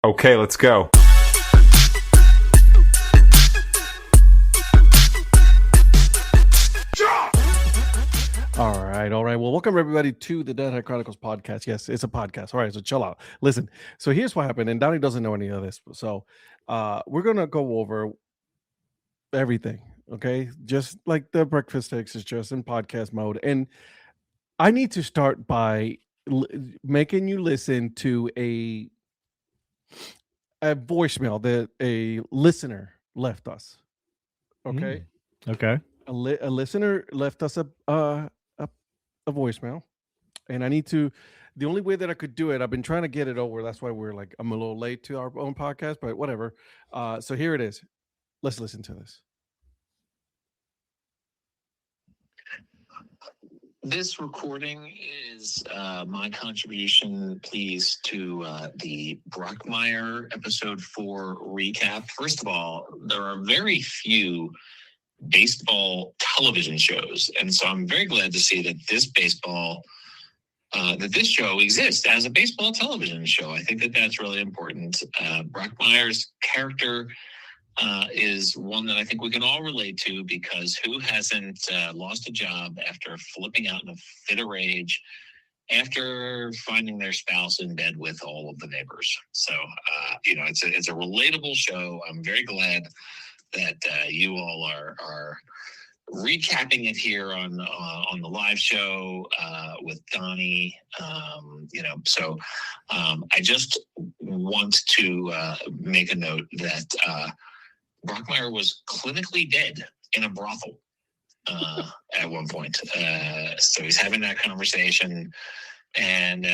Okay, let's go. All right. Well, welcome everybody to the Deadhead Chronicles podcast. Yes, it's a podcast. All right, so chill out. Listen. So here's what happened, and Donnie doesn't know any of this. So we're gonna go over everything. Okay, just like the breakfast sticks is just in podcast mode, and I need to start by making you listen to a voicemail that a listener left us. Okay. Okay. A listener left us a voicemail, and I need to. The only way that I could do it, I've been trying to get it over. That's why I'm a little late to our own podcast, but whatever. So here it is. Let's listen to this. This recording is my contribution, please, to the Brockmire episode 4 recap. First of all, there are very few baseball television shows, and so I'm very glad to see that this show exists as a baseball television show. I think that that's really important. Brockmire's character is one that I think we can all relate to, because who hasn't lost a job after flipping out in a fit of rage after finding their spouse in bed with all of the neighbors? So, it's a relatable show. I'm very glad that you all are recapping it here on the live show with Donnie. I just want to make a note that Brockmire was clinically dead in a brothel at one point. So he's having that conversation, and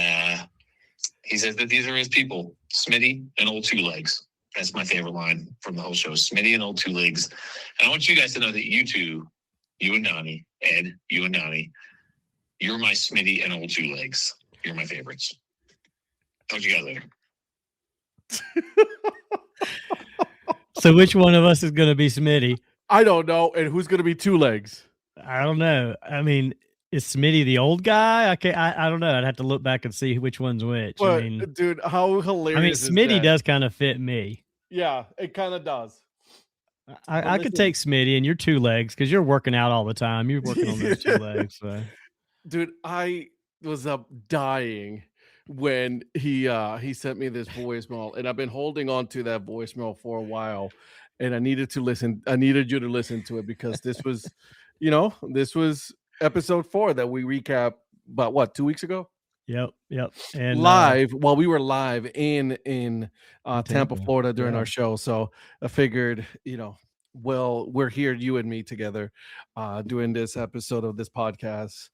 he says that these are his people, Smitty and Old Two Legs. That's my favorite line from the whole show, Smitty and Old Two Legs. And I want you guys to know that you two, you and Donnie, Ed, you and Donnie, you're my Smitty and Old Two Legs. You're my favorites. Talk to you guys later. So which one of us is going to be Smitty? I don't know. And who's going to be Two Legs? I don't know. I mean, is Smitty the old guy? I don't know. I'd have to look back and see which one's which. But, dude, how hilarious is Smitty that? does kind of fit me. Yeah, it kind of does. I could take Smitty, and you're Two Legs because you're working out all the time. You're working on those 2 legs. So. Dude, I was dying when he sent me this voicemail, and I've been holding on to that voicemail for a while, and I needed you to listen to it, because this was, this was episode 4 that we recap about 2 weeks ago. Yep. And live while we were live in Tampa, Florida during our show. So I figured, we're here, you and me together, doing this episode of this podcast.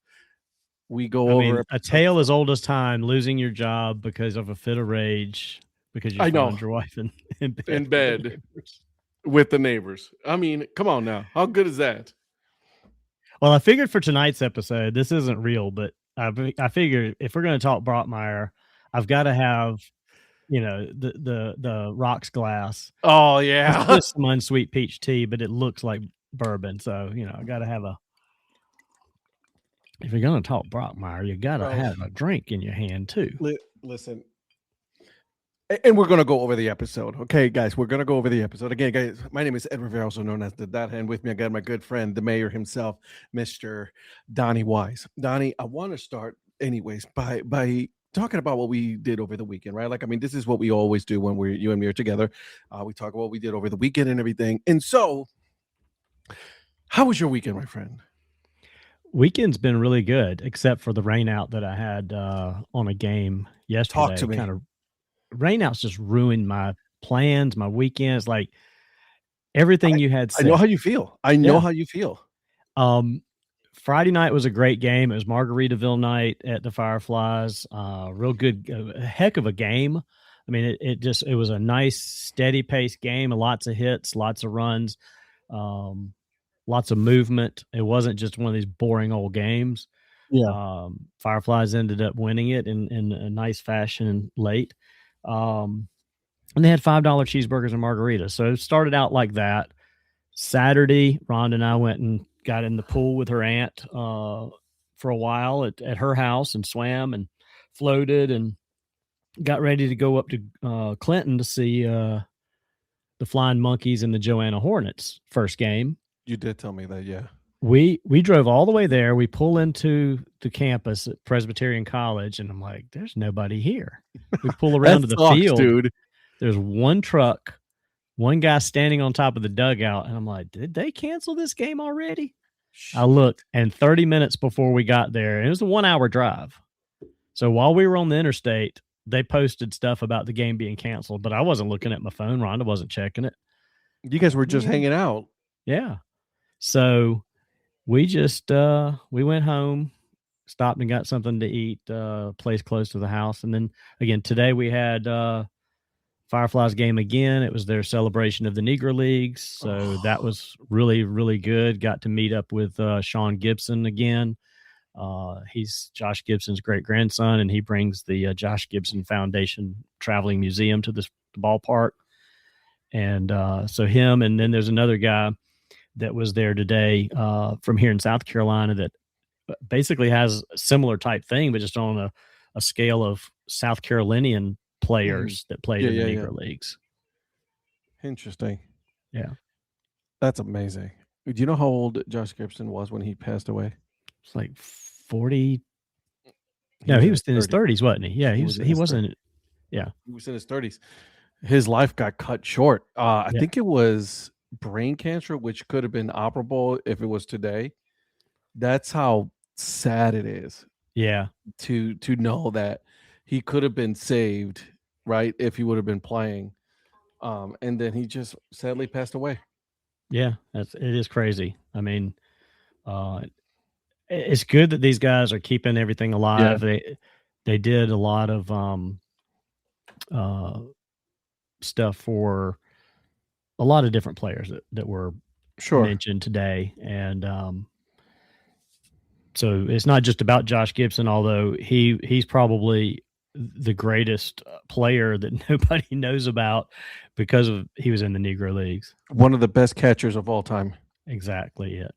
We go over a tale as old as time, losing your job because of a fit of rage because you found your wife in bed with the neighbors. I mean, come on now. How good is that? Well, I figured for tonight's episode, this isn't real, but I figured if we're going to talk Brockmire, I've got to have, the rocks glass. Oh yeah, it's some unsweet peach tea, but it looks like bourbon. So I got to have a. If you're going to talk Brockmire, you got to have a drink in your hand too. Listen, and we're going to go over the episode. Okay, guys, we're going to go over the episode. Again, guys, my name is Ed Rivera, also known as the Dad Hand. With me, I got my good friend, the mayor himself, Mr. Donnie Wise. Donnie, I want to start anyways by talking about what we did over the weekend, right? This is what we always do when you and me are together. We talk about what we did over the weekend and everything. And so, how was your weekend, my friend? Weekend's been really good, except for the rainout that I had on a game yesterday. Talk to me. Kind of rainouts just ruined my plans, my weekends, like everything you had set. I know how you feel. How you feel. Friday night was a great game. It was Margaritaville night at the Fireflies. Real good, a heck of a game. I mean, it was a nice, steady pace game. Lots of hits, lots of runs. Lots of movement. It wasn't just one of these boring old games. Yeah. Fireflies ended up winning it in a nice fashion late. And they had $5 cheeseburgers and margaritas. So it started out like that. Saturday, Rhonda and I went and got in the pool with her aunt for a while at her house and swam and floated and got ready to go up to Clinton to see the Flying Monkeys and the Joanna Hornets first game. You did tell me that, yeah. We drove all the way there. We pull into the campus at Presbyterian College, and I'm like, "There's nobody here." We pull around to the field, dude. There's one truck, one guy standing on top of the dugout, and I'm like, "Did they cancel this game already?" I looked, and 30 minutes before we got there, and it was a 1-hour drive. So while we were on the interstate, they posted stuff about the game being canceled, but I wasn't looking at my phone. Rhonda wasn't checking it. You guys were just hanging out. Yeah. So we just we went home, stopped and got something to eat, place close to the house. And then again, today we had Fireflies game again. It was their celebration of the Negro Leagues. So that was really, really good. Got to meet up with Sean Gibson again. He's Josh Gibson's great grandson, and he brings the Josh Gibson Foundation Traveling Museum to the ballpark. And so him, and then there's another guy that was there today from here in South Carolina that basically has a similar type thing, but just on a scale of South Carolinian players that played in the Negro Leagues. Interesting. Yeah. That's amazing. Do you know how old Josh Gibson was when he passed away? It's like 40. No, he was in his 30s, wasn't he? Yeah, he wasn't. Yeah. He was in his 30s. His life got cut short. I think it was brain cancer, which could have been operable if it was today. That's how sad it is. Yeah. To know that he could have been saved, right, if he would have been playing. And then he just sadly passed away. Yeah, it is crazy. I mean, it's good that these guys are keeping everything alive. Yeah. They did a lot of stuff for a lot of different players that were mentioned today. And so it's not just about Josh Gibson, although he's probably the greatest player that nobody knows about because he was in the Negro Leagues. One of the best catchers of all time. Exactly it.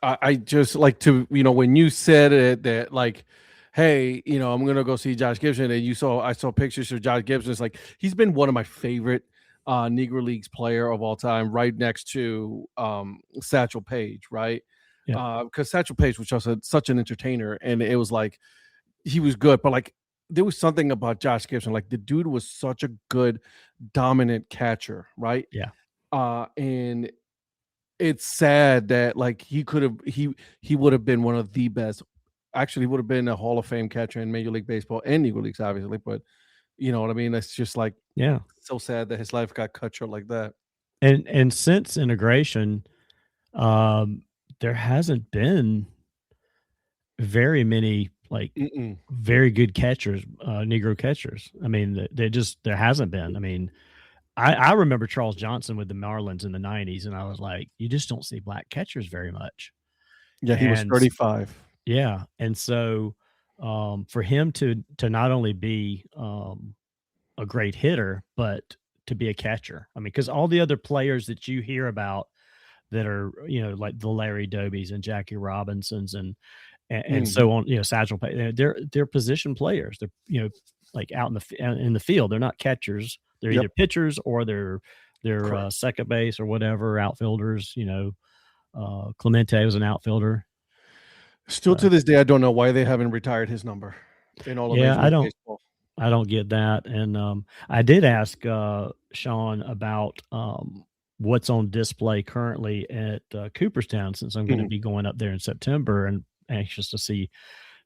I just like to, when you said it, that like, hey, I'm going to go see Josh Gibson, and I saw pictures of Josh Gibson. It's like, he's been one of my favorite Negro Leagues player of all time, right next to Satchel Paige, right? Yeah. Because Satchel Paige was just such an entertainer, and it was like, he was good, but like, there was something about Josh Gibson. Like, the dude was such a good, dominant catcher, right? Yeah. And it's sad that like he would have been one of the best. Actually, would have been a Hall of Fame catcher in Major League Baseball and Negro Leagues, obviously. But you know what I mean? It's just like, so sad that his life got cut short like that. And since integration, there hasn't been very many like very good catchers, Negro catchers. I mean, there hasn't been. I mean, I remember Charles Johnson with the Marlins in the 90s, and I was like, you just don't see black catchers very much. Yeah, he was 35. Yeah, and so for him to not only be a great hitter, but to be a catcher. I mean, because all the other players that you hear about that are, like the Larry Dobies and Jackie Robinsons and so on, Satchel Paige, they're position players. They're, like out in the field. They're not catchers. They're either pitchers or they're second base or whatever, outfielders. Clemente was an outfielder. Still to this day, I don't know why they haven't retired his number in all of Major League Baseball. I don't get that. And I did ask Sean about what's on display currently at Cooperstown, since I'm going to be going up there in September and anxious to see,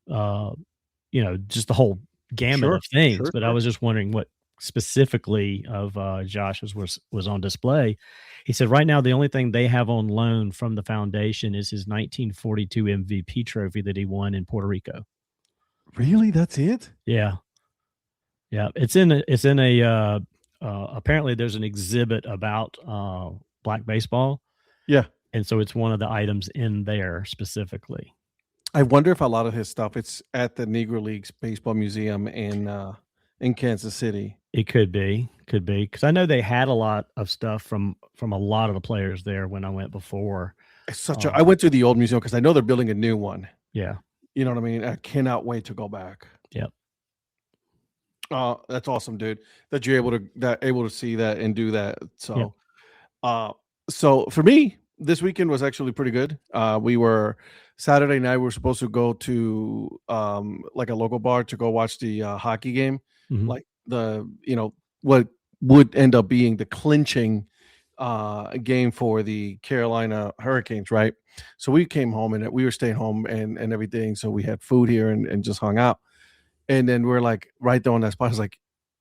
just the whole gamut of things. But I was just wondering what specifically of Josh's was on display. He said right now the only thing they have on loan from the foundation is his 1942 MVP trophy that he won in Puerto Rico. Really? That's it? Yeah. It's in a apparently there's an exhibit about black baseball. Yeah. And so it's one of the items in there specifically. I wonder if a lot of his stuff it's at the Negro Leagues Baseball Museum in Kansas City. It could be, because I know they had a lot of stuff from a lot of the players there when I went before. It's I went to the old museum because I know they're building a new one. Yeah, you know what I mean. I cannot wait to go back. Yep. That's awesome, dude. That you're able to see that and do that. So, uh, so for me, this weekend was actually pretty good. We were Saturday night. We were supposed to go to like a local bar to go watch the hockey game, Mhm. like what would end up being the clinching game for the Carolina Hurricanes, right? So we came home and we were staying home and everything. So we had food here and just hung out. And then we're like right there on that spot. It's like,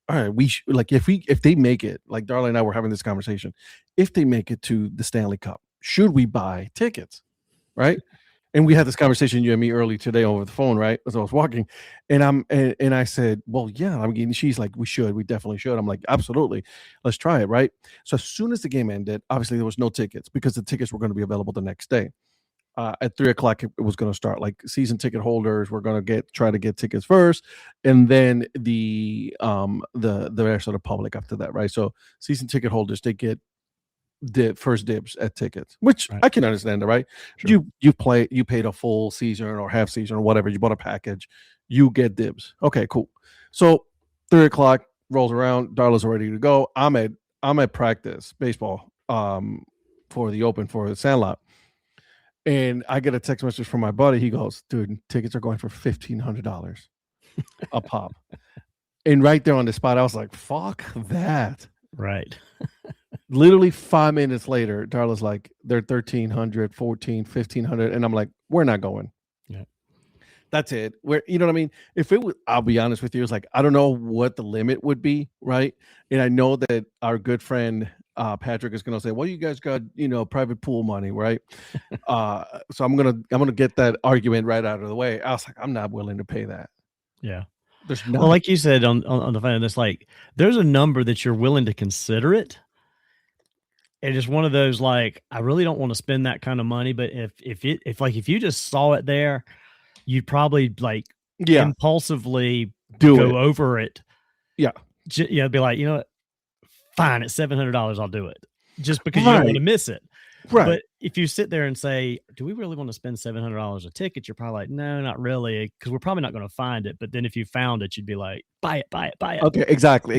all right, like if they make it, like Darla and I were having this conversation, if they make it to the Stanley Cup, should we buy tickets? Right. And we had this conversation, you and me, early today over the phone, right? As I was walking. And I said, well, yeah. I mean, she's like, we definitely should. I'm like, absolutely. Let's try it. Right. So as soon as the game ended, obviously there was no tickets because the tickets were going to be available the next day. At 3:00 it was going to start. Like season ticket holders were going to try to get tickets first, and then the rest of the public after that, right? So season ticket holders, they get the first dibs at tickets, which Right. I can understand, right? Sure. You paid a full season or half season or whatever, you bought a package, you get dibs. Okay, cool. So 3:00 rolls around, Darla's ready to go. I'm at practice baseball for the Open for the Sandlot. And I get a text message from my buddy. He goes, dude, tickets are going for $1,500 a pop. And right there on the spot, I was like, fuck that. Right. Literally 5 minutes later, Darla's like, they're 1,300, 14, 1,500. And I'm like, we're not going. Yeah. That's it. You know what I mean? If it was, I'll be honest with you, it's like, I don't know what the limit would be. Right. And I know that our good friend, Patrick is going to say, well, you guys got, private pool money, right? So I'm going to get that argument right out of the way. I was like, I'm not willing to pay that. Yeah. There's Well, like you said on the phone, it's like, there's a number that you're willing to consider it. And it's one of those, like, I really don't want to spend that kind of money, but if you just saw it there, you'd probably like impulsively go over it. Yeah. Be like, you know what? Fine, at $700, I'll do it, just because you don't want to miss it. Right. But if you sit there and say, do we really want to spend $700 a ticket? You're probably like, no, not really, because we're probably not going to find it. But then if you found it, you'd be like, buy it, buy it, buy it. Okay, exactly.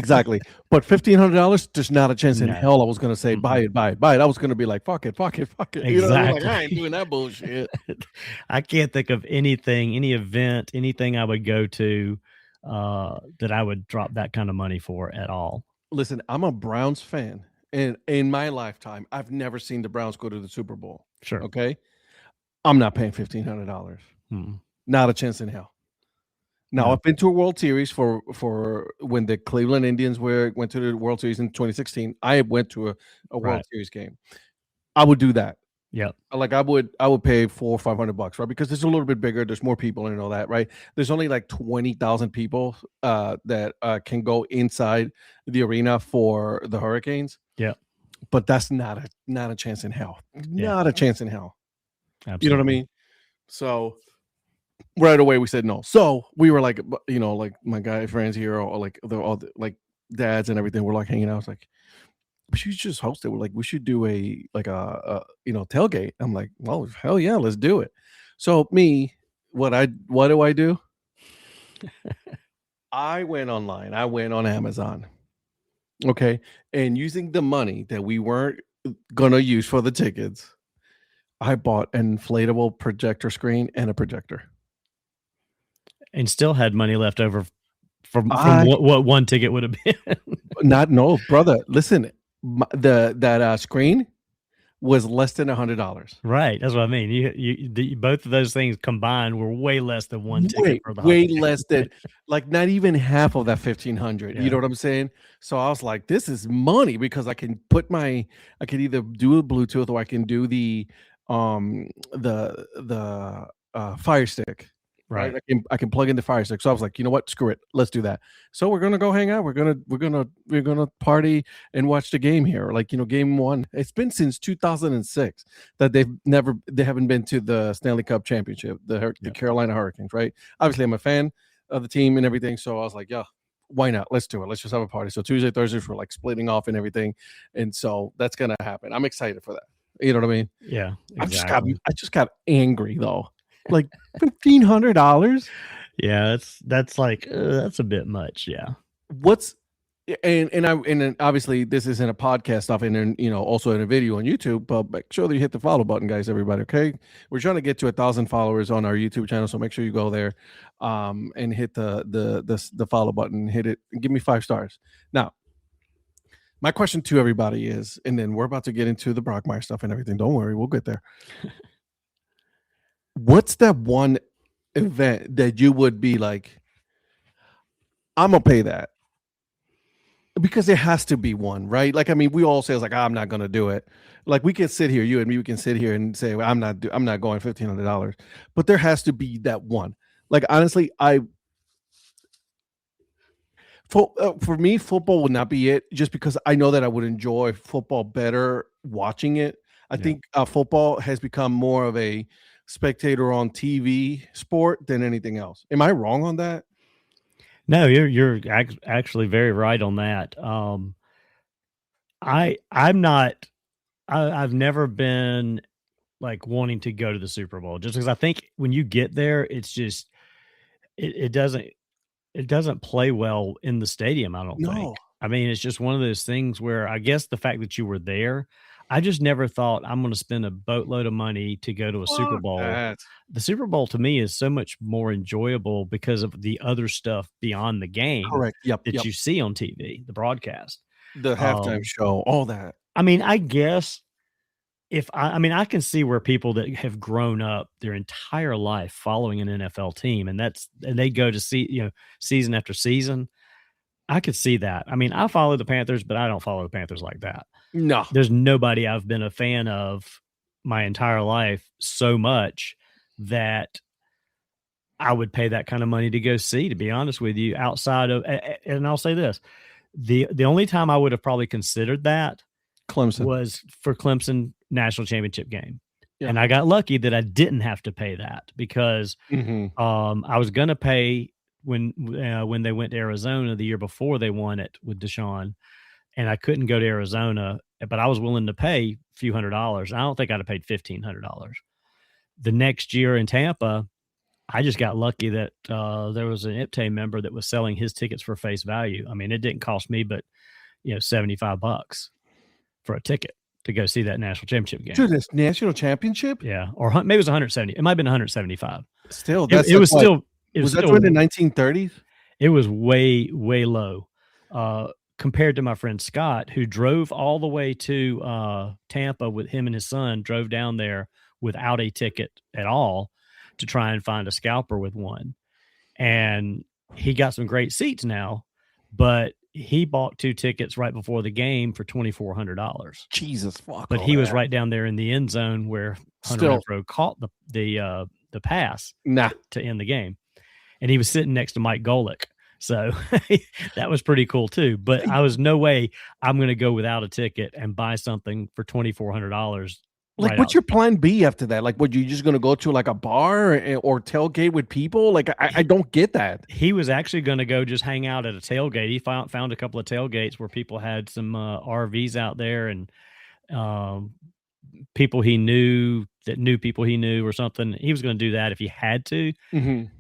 But $1,500, there's not a chance in hell I was going to say, buy it. I was going to be like, fuck it. Exactly. You know, like, I ain't doing that bullshit. I can't think of anything, any event, anything I would go to that I would drop that kind of money for at all. Listen, I'm a Browns fan, and in my lifetime, I've never seen the Browns go to the Super Bowl. Sure. Okay. I'm not paying $1,500. Not a chance in hell. Now, I've been to a World Series for when the Cleveland Indians went to the World Series in 2016. I went to a World Series game. I would do that. Yeah. Like I would pay $400 or $500, right? Because it's a little bit bigger. There's more people and all that, right? There's only like 20,000 people that can go inside the arena for the Hurricanes. Yeah. But that's not a chance in hell. Not a chance in hell. Absolutely. You know what I mean? So right away we said no. So we were like, like my guy friends here, or like all the like dads and everything. We're like hanging out. I was like, we should just host it. We're like, we should do a tailgate. I'm like, well, hell yeah, let's do it. So what do I do? I went online. I went on Amazon. Okay. And using the money that we weren't gonna use for the tickets, I bought an inflatable projector screen and a projector. And still had money left over from what one ticket would have been. No, brother. Listen, that screen was less than $100. Right, that's what I mean. You both of those things combined were way less than one ticket for the way less than, like, not even half of that 1,500. Yeah. You know what I'm saying? So I was like, this is money, because I can either do a Bluetooth or I can do the Fire Stick. Right. I can plug in the Fire Stick. So I was like, you know what? Screw it. Let's do that. So we're gonna go hang out. We're gonna party and watch the game here. Like, game one. It's been since 2006 that they haven't been to the Stanley Cup championship, the Carolina Hurricanes, right? Obviously, I'm a fan of the team and everything. So I was like, yeah, why not? Let's do it. Let's just have a party. So Tuesday, Thursdays, we're like splitting off and everything. And so that's gonna happen. I'm excited for that. You know what I mean? Yeah. Exactly. I just got angry though. Like $1,500. Yeah, that's like that's a bit much. Yeah. what's and then obviously this isn't a podcast stuff, and then also in a video on YouTube, but make sure that you hit the follow button, guys, everybody. Okay, we're trying to get to 1,000 followers on our YouTube channel, so make sure you go there and hit the follow button, hit it, and give me 5 stars. Now, my question to everybody is, and then we're about to get into the Brockmire stuff and everything, don't worry, we'll get there. What's that one event that you would be like, I'm gonna pay that? Because there has to be one, right? Like, I mean, we all say it's like, I'm not gonna do it. Like, we can sit here, you and me, we can sit here and say, well, I'm not going $1,500, but there has to be that one. Like, honestly, for me, football would not be it, just because I know that I would enjoy football better watching it. I think football has become more of a spectator on TV sport than anything else. Am I wrong on that? No, you're actually very right on that. I've never been like wanting to go to the Super Bowl, just because I think when you get there, it's just it doesn't play well in the stadium. I don't think. I mean, it's just one of those things where I guess the fact that you were there, I just never thought I'm going to spend a boatload of money to go to a Super Bowl. The Super Bowl to me is so much more enjoyable because of the other stuff beyond the game. Correct. That you see on TV, the broadcast, the halftime show, all that. I mean, I guess I can see where people that have grown up their entire life following an NFL team, and they go to see, season after season. I could see that. I mean, I follow the Panthers, but I don't follow the Panthers like that. No, there's nobody I've been a fan of my entire life so much that I would pay that kind of money to go see, to be honest with you, outside of, and I'll say this, the only time I would have probably considered that Clemson was for Clemson national championship game. Yeah. And I got lucky that I didn't have to pay that because I was going to pay when they went to Arizona the year before they won it with Deshaun, and I couldn't go to Arizona, but I was willing to pay a few $100s. I don't think I'd have paid $1,500. The next year in Tampa, I just got lucky that there was an IPTAY member that was selling his tickets for face value. I mean, it didn't cost me but $75 for a ticket to go see that national championship game. To this national championship? Yeah, or maybe it was 170. It might have been 175. Still, was that during the 1930s? It was way, way low compared to my friend Scott, who drove all the way to Tampa with him and his son, drove down there without a ticket at all to try and find a scalper with one. And he got some great seats now, but he bought 2 tickets right before the game for $2,400. Jesus fuck! But he was right down there in the end zone where Hunter Renfrow caught the pass to end the game, and he was sitting next to Mike Golick, so that was pretty cool too. But I was no way I'm going to go without a ticket and buy something for $2,400. Like, what's your plan B after that? Like, what, you just going to go to like a bar or tailgate with people? Like, I don't get that. He was actually going to go just hang out at a tailgate. He found a couple of tailgates where people had some RVs out there, and people he knew that knew people he knew or something. He was going to do that if he had to,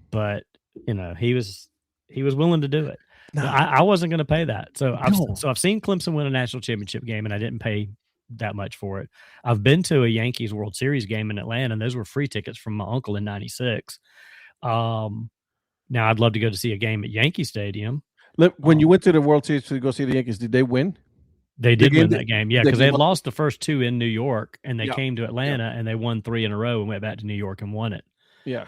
but he was willing to do it. No. I wasn't going to pay that. So I've seen Clemson win a national championship game, and I didn't pay that much for it. I've been to a Yankees World Series game in Atlanta, and those were free tickets from my uncle in '96. Now I'd love to go to see a game at Yankee Stadium. When you went to the World Series to go see the Yankees, did they win? They did win that game, yeah, because they had lost the first 2 in New York, and they came to Atlanta and they won 3 in a row and went back to New York and won it. Yeah.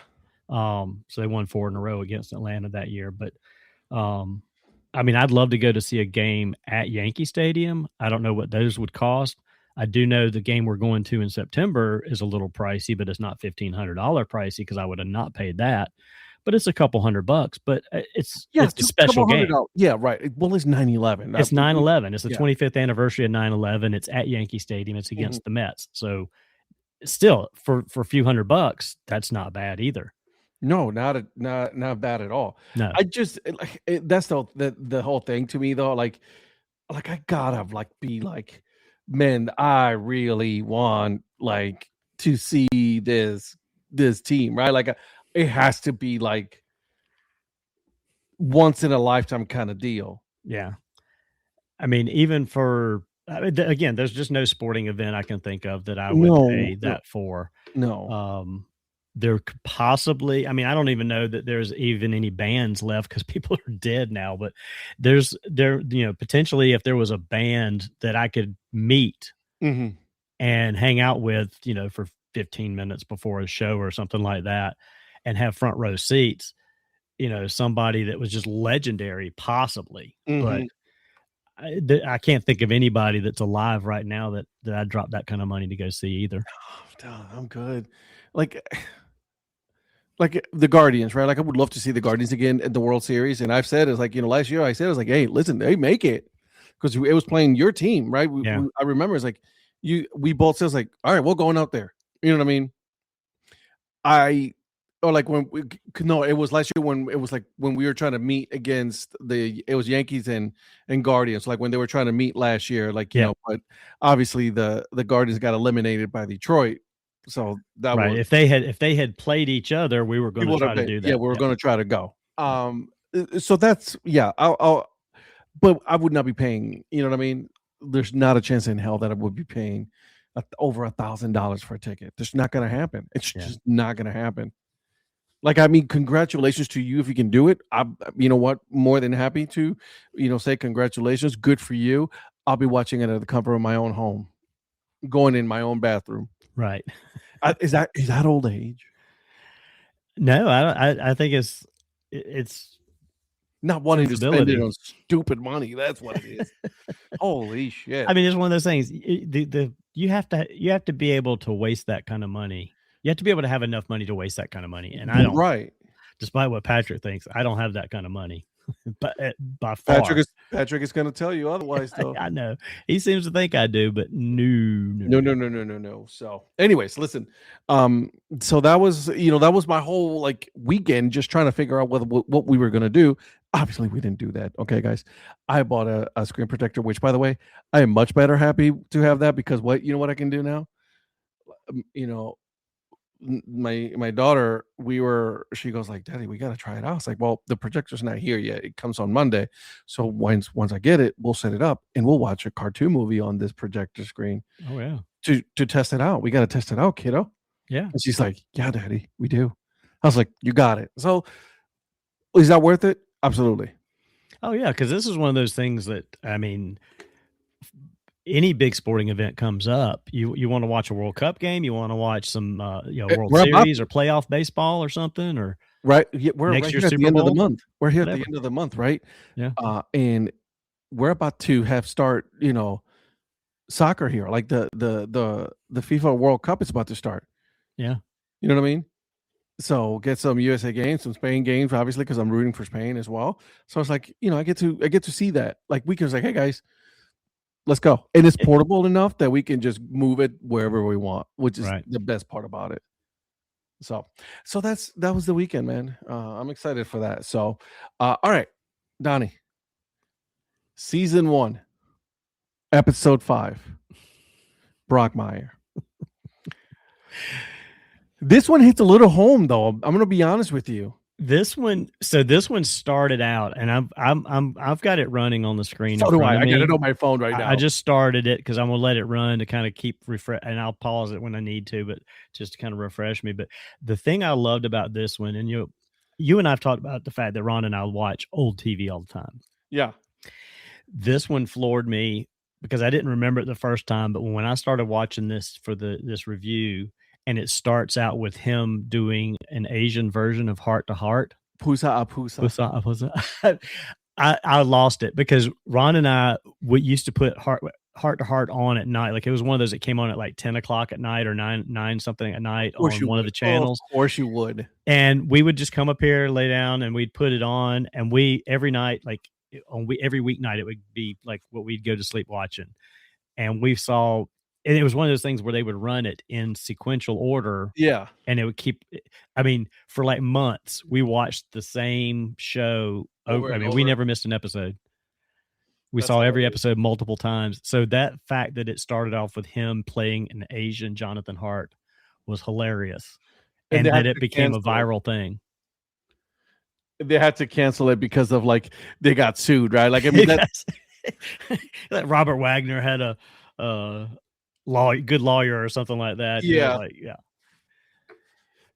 So they won 4 in a row against Atlanta that year. But I mean, I'd love to go to see a game at Yankee Stadium. I don't know what those would cost. I do know the game we're going to in September is a little pricey, but it's not $1,500 pricey because I would have not paid that. But it's a couple $100. But it's a special game. Yeah, right. Well, it's 9/11. It's 9/11. It's the 25th anniversary of 9/11. It's at Yankee Stadium. It's against the Mets. So still, for a few $100, that's not bad either. No, not bad at all. No, I just that's the whole thing to me though. Like I gotta be like, man, I really want to see this team, right? Like it has to be like once in a lifetime kind of deal. Yeah. I mean, even for again, there's just no sporting event I can think of that I would pay that for. No. There could possibly, I mean, I don't even know that there's even any bands left because people are dead now, but potentially if there was a band that I could meet Mhm. and hang out with, for 15 minutes before a show or something like that and have front row seats, somebody that was just legendary, possibly. But Mhm. I can't think of anybody that's alive right now that I'd drop that kind of money to go see either. Oh, I'm good. Like the Guardians, right? Like I would love to see the Guardians again at the World Series. And I've said it's like, last year I said, I was like, hey, listen, they make it because it was playing your team, right? Yeah. I remember it's like we both said, like, all right, we're going out there. You know what I mean? It was last year when it was like when we were trying to meet against it was Yankees and Guardians, like when they were trying to meet last year, like, but obviously the Guardians got eliminated by Detroit. So that right. was If they had played each other, we were going to try to do that. Yeah, we were going to try to go. So that's but I would not be paying. You know what I mean? There's not a chance in hell that I would be paying over $1,000 for a ticket. That's not going to happen. It's just not going to happen. Like, I mean, congratulations to you if you can do it. More than happy to, say congratulations. Good for you. I'll be watching it at the comfort of my own home, going in my own bathroom. Right. Is that old age? No, I think it's not wanting to spend it on stupid money. That's what it is. Holy shit. I mean, it's one of those things. You have to be able to waste that kind of money. You have to be able to have enough money to waste that kind of money. And I don't. Right. Despite what Patrick thinks, I don't have that kind of money. But by far, Patrick is going to tell you otherwise, though. I know he seems to think I do, but no. So, anyways, listen. So that was my whole weekend, just trying to figure out what we were going to do. Obviously, we didn't do that. Okay, guys, I bought a screen protector, which, by the way, I am much better happy to have that because what I can do now. My daughter, she goes like, Daddy, we got to try it out. It's like, well, the projector's not here yet. It comes on Monday. So once I get it, we'll set it up and we'll watch a cartoon movie on this projector screen. Oh yeah. To test it out. We got to test it out, kiddo. Yeah. And she's like, yeah, Daddy, we do. I was like, you got it. So is that worth it? Absolutely. Oh yeah. Cause this is one of those things that, I mean, any big sporting event comes up, you want to watch a World Cup game, you want to watch some World Series or playoff baseball or something, or right. Yeah, we're next right year's here at Super the end Bowl, of the month. We're here whatever. at the end of the month, right? Yeah. And we're about to start, soccer here. Like the FIFA World Cup is about to start. Yeah. You know what I mean? So get some USA games, some Spain games, obviously, because I'm rooting for Spain as well. So it's like, I get to see that. Like we can say, hey guys, let's go. And it's portable enough that we can just move it wherever we want, which is the best part about it. So that was the weekend, man. I'm excited for that. So, all right, Donnie, season 1, episode 5, Brockmire. This one hits a little home, though. I'm going to be honest with you. This one started out, and I've got it running on the screen. So do I. I got it on my phone right now. I just started it because I'm gonna let it run to kind of keep refresh, and I'll pause it when I need to, but just to kind of refresh me. But the thing I loved about this one, and you and I've talked about the fact that Ron and I watch old TV all the time. Yeah. This one floored me because I didn't remember it the first time, but when I started watching this for this review. And it starts out with him doing an Asian version of Heart to Heart. Pusa. I lost it because Ron and I used to put Heart to Heart on at night. Like it was one of those that came on at like 10 o'clock at night or 9 something at night on one of the channels. Of course you would. And we would just come up here, lay down, and we'd put it on. And every night, every weeknight, it would be like what we'd go to sleep watching. And we saw. And it was one of those things where they would run it in sequential order. Yeah. And it would keep, for like months, we watched the same show. We never missed an episode. We saw every episode multiple times. So that fact that it started off with him playing an Asian Jonathan Hart was hilarious. And that it became a viral thing. they had to cancel it because of like they got sued, right? Like I mean that that Robert Wagner had a good lawyer or something like that. Yeah. Like, yeah.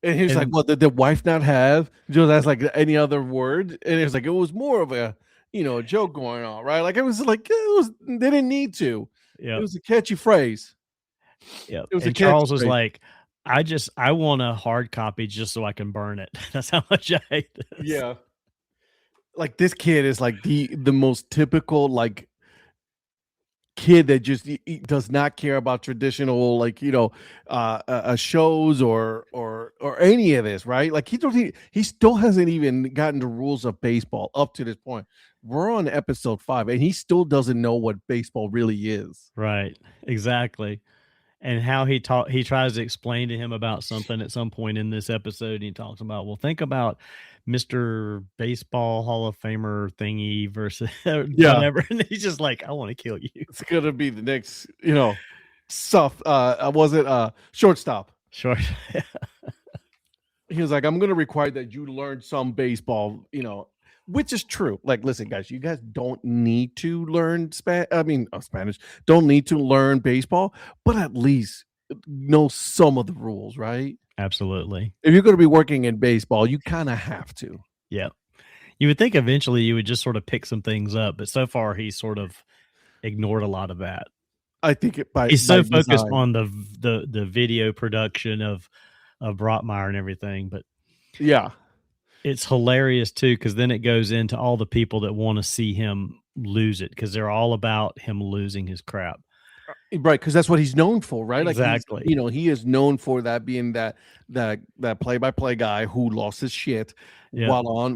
and he was like, And- "What did the wife not have?" Just that's like any other word, and it was like it was more of a a joke going on, right? Like it was like they didn't need to. Yeah. It was a catchy phrase. Yeah. It was a And Charles was catchphrase. like, I want a hard copy just so I can burn it. That's how much I hate this. Yeah. Like this kid is like the most typical like kid that just he does not care about traditional like shows or any of this, right? Like he still hasn't even gotten the rules of baseball up to this point. We're on episode 5 and he still doesn't know what baseball really is. Right. Exactly. And how he tries to explain to him about something at some point in this episode. And he talks about, well, think about Mr. Baseball Hall of Famer thingy versus whatever. And he's just like, I want to kill you. It's gonna be the next soft was it shortstop. Sure. He was like, I'm gonna require that you learn some baseball, which is true. Like, listen, guys, you guys don't need to learn Spanish. Don't need to learn baseball, but at least know some of the rules, right? Absolutely. If you're going to be working in baseball, you kind of have to. Yeah. You would think eventually you would just sort of pick some things up, but so far he's sort of ignored a lot of that. I think he's so focused design. on the video production of Brockmire and everything, but yeah. It's hilarious too, because then it goes into all the people that want to see him lose it because they're all about him losing his crap. Right, because that's what he's known for, right? Exactly. Like he is known for that being that play-by-play guy who lost his shit while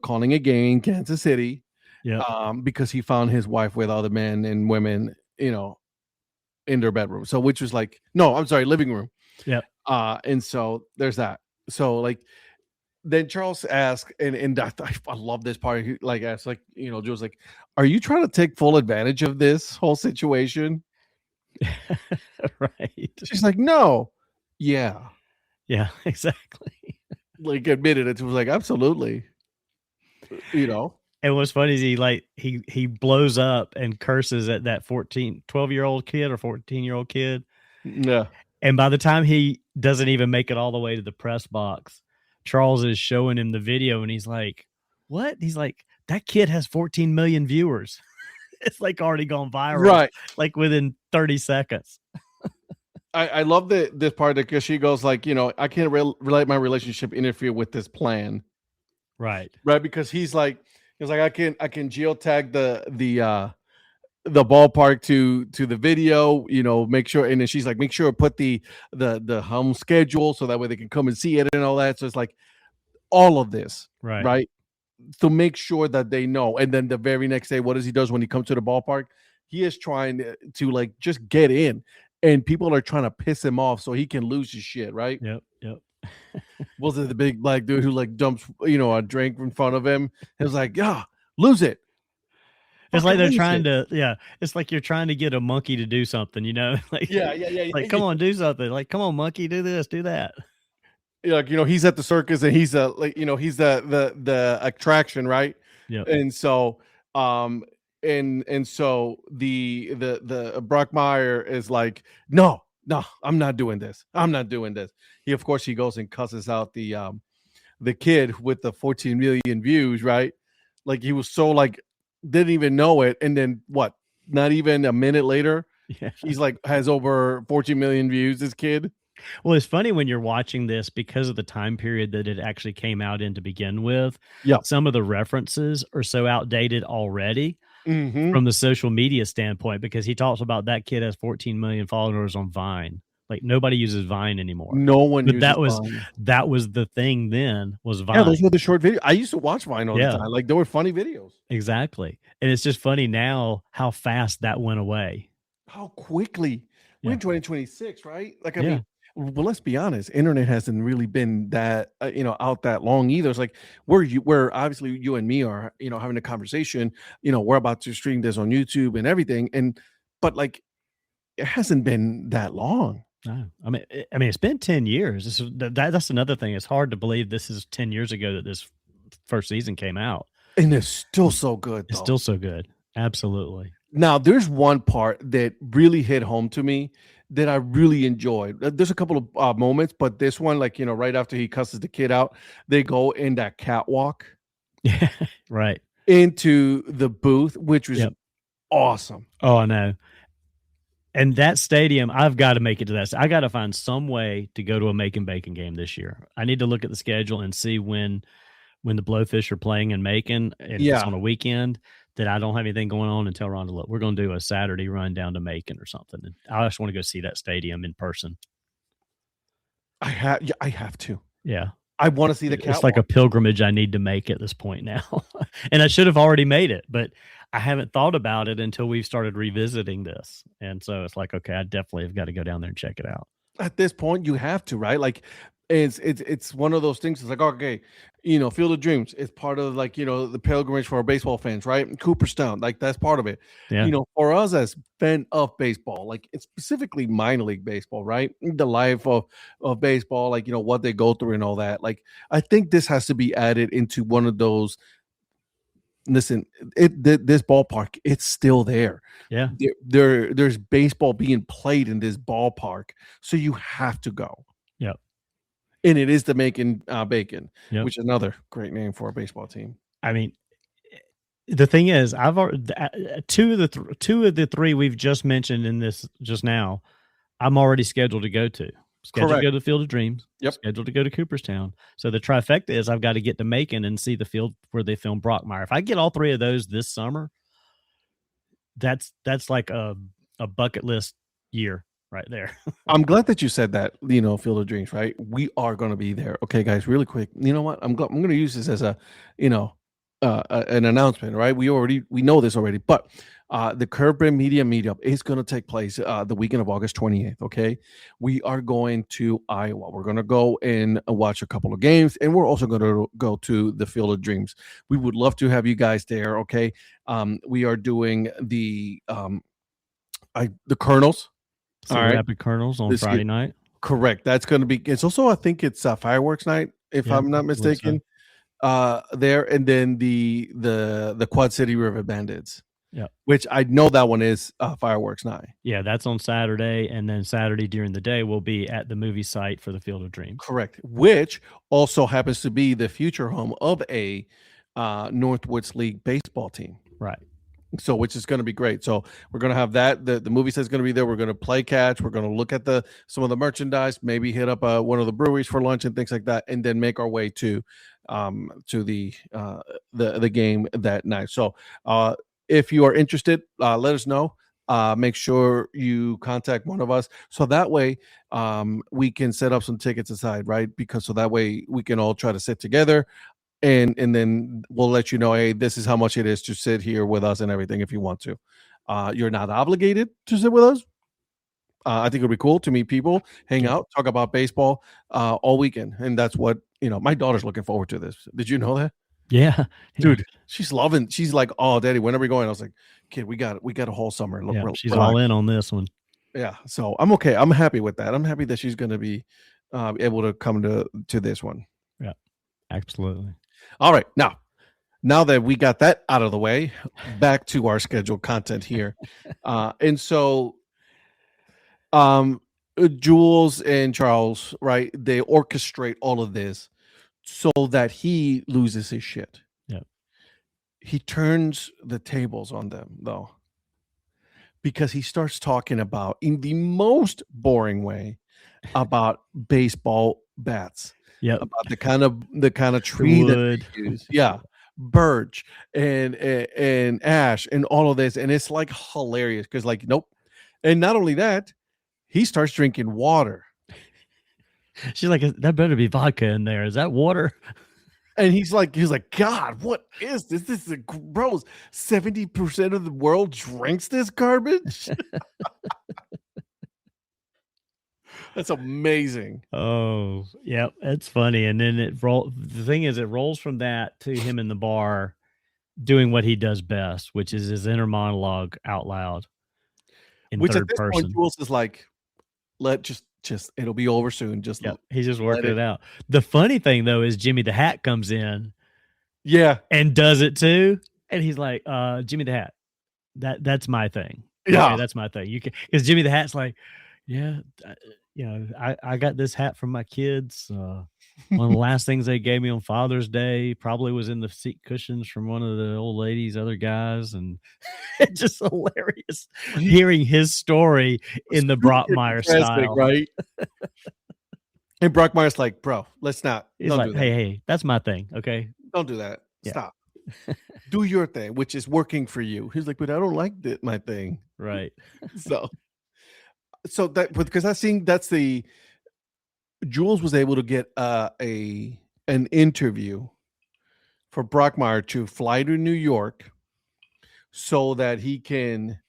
calling a game, Kansas City. Yeah. Because he found his wife with other men and women, in their bedroom. So which was like, no, I'm sorry, living room. Yeah. And so there's that. So like then Charles asked, and I love this part. He like asked, like, Joe's like, "Are you trying to take full advantage of this whole situation?" Right. She's like, "No." Yeah. Yeah, exactly. Like admitted it. It was like, absolutely. And what's funny is he blows up and curses at that 12-year-old kid or 14-year-old kid. Yeah. And by the time he doesn't even make it all the way to the press box, Charles is showing him the video and he's like, what? He's like, that kid has 14 million viewers. It's like already gone viral. Right. Like within 30 seconds. I love this part because she goes like, I can't let my relationship interfere with this plan. Right. Right. Because he's like, I can geotag the ballpark to the video, make sure, and then she's like, make sure put the home schedule so that way they can come and see it and all that. So it's like all of this, right? To make sure that they know. And then the very next day, what does he does when he comes to the ballpark? He is trying to like just get in, and people are trying to piss him off so he can lose his shit, right? Yep. Was it the big black dude who like dumps a drink in front of him? It was like, yeah, lose it. It's like they're trying to, it's like you're trying to get a monkey to do something, like, yeah. Like, come on, do something. Like, come on, monkey, do this, do that. Like, he's at the circus and he's he's the attraction, right? Yeah. And so, and so the Brockmire is like, no, I'm not doing this. He, of course, he goes and cusses out the kid with the 14 million views, right? Like he was so like, didn't even know it, and then what? Not even a minute later, he's like has over 14 million views. This kid. Well, it's funny when you're watching this because of the time period that it actually came out in to begin with. Yeah, some of the references are so outdated already from the social media standpoint because he talks about that kid has 14 million followers on Vine. Like nobody uses Vine anymore. No one. But Vine. that was the thing then was Vine. Yeah, those were the short videos. I used to watch Vine all the time. Like they were funny videos. Exactly, and it's just funny now how fast that went away. How quickly. We're in 2026, right? Like I mean, well, let's be honest. Internet hasn't really been that out that long either. It's like where obviously you and me are having a conversation. We're about to stream this on YouTube and everything, but like it hasn't been that long. No, I mean, it's been 10 years. That's another thing. It's hard to believe this is 10 years ago that this first season came out. And it's still so good. It's though. still so good. Absolutely. Now, there's one part that really hit home to me that I really enjoyed. There's a couple of moments, but this one, like, right after he cusses the kid out, they go in that catwalk Yeah, right. into the booth, which was awesome. Oh, I know. And that stadium, I've got to make it to that. I got to find some way to go to a Macon Bacon game this year. I need to look at the schedule and see when the Blowfish are playing in Macon, and if it's on a weekend that I don't have anything going on, and tell Rhonda, look, we're going to do a Saturday run down to Macon or something. And I just want to go see that stadium in person. I have to. Yeah. I want to see the catwalk. It's like a pilgrimage I need to make at this point now. And I should have already made it, but I haven't thought about it until we've started revisiting this. And so it's like, okay, I definitely have got to go down there and check it out. At this point, you have to, right? Like, it's one of those things. It's like, okay, Field of Dreams. It's part of, like, the pilgrimage for our baseball fans, right? Cooperstown, like, that's part of it. Yeah. For us as fan of baseball, like, it's specifically minor league baseball, right? The life of baseball, like, what they go through and all that. Like, I think this has to be added into one of those. Listen, this ballpark, it's still there. Yeah. There's baseball being played in this ballpark, so you have to go. Yep. And it is the Macon Bacon, Yep. which is another great name for a baseball team. I mean, the thing is, I've already two of the three we've just mentioned in this just now, I'm already scheduled to go to. Scheduled to go to the Field of Dreams. Yep. Scheduled to go to Cooperstown. So the trifecta is I've got to get to Macon and see the field where they filmed Brockmire. If I get all three of those this summer, that's like a bucket list year right there. I'm glad that you said that, Field of Dreams, right? We are going to be there. Okay, guys, really quick. You know what? I'm going to use this as a, an announcement, right? We know this already, but the Curb Media Meetup is going to take place the weekend of August 28th. Okay, we are going to Iowa. We're going to go and watch a couple of games, and we're also going to go to the Field of Dreams. We would love to have you guys there. Okay, we are doing the Colonels. So all right, Rapid Colonels on Friday night. Correct. That's going to be. It's also, I think it's fireworks night, if I'm not mistaken. There, and then the Quad City River Bandits. Yeah, which I know that one is fireworks night. Yeah, that's on Saturday, and then Saturday during the day we'll be at the movie site for the Field of Dreams. Correct, which also happens to be the future home of a Northwoods League baseball team. Right. So, which is going to be great. So we're going to have that. The movie set's going to be there. We're going to play catch. We're going to look at some of the merchandise, maybe hit up one of the breweries for lunch and things like that, and then make our way to the game that night. So, if you are interested, let us know. Make sure you contact one of us, so that way we can set up some tickets aside, right? Because so that way we can all try to sit together, and then we'll let you know, hey, this is how much it is to sit here with us and everything. If you want to, you're not obligated to sit with us. I think it'd be cool to meet people, hang out, talk about baseball all weekend, and that's what my daughter's looking forward to this. Did you know that? Yeah, dude, she's like, oh, daddy, when are we going? I was like, kid, we got a whole summer. She's all in on this one. Yeah, so I'm okay. I'm happy with that. I'm happy that she's going to be able to come to this one. Yeah, absolutely. All right, now that we got that out of the way, back to our scheduled content here. And so Jules and Charles, right, they orchestrate all of this so that he loses his shit. Yeah. He turns the tables on them, though, because he starts talking about, in the most boring way, about baseball bats. Yeah. About the kind of tree that they use. Yeah. Birch and ash and all of this. And it's like hilarious because, like, nope. And not only that, he starts drinking water. She's like, that better be vodka in there. Is that water? And he's like, God, what is this? This is gross. 70% of the world drinks this garbage. That's amazing. Oh, yeah, it's funny. And then the thing is, it rolls from that to him in the bar doing what he does best, which is his inner monologue out loud in third person. Point, Jules is like, just it'll be over soon. Just he's just working it out. The funny thing though is Jimmy the Hat comes in Yeah. and does it too. And he's like, Jimmy the Hat. That's my thing. Yeah. Okay, that's my thing. You can, because Jimmy the Hat's like, yeah, I got this hat from my kids. One of the last things they gave me on Father's Day probably was in the seat cushions from one of the old ladies, other guys, and it's just hilarious hearing his story in the Brockmire style. Right? And Brockmire's like, bro, let's not. He's Don't like, do that. hey, that's my thing. Okay. Don't do that. Yeah. Stop. Do your thing, which is working for you. He's like, but I don't like my thing. Right. So that, because I think that's the Jules was able to get an interview for Brockmire to fly to New York so that he can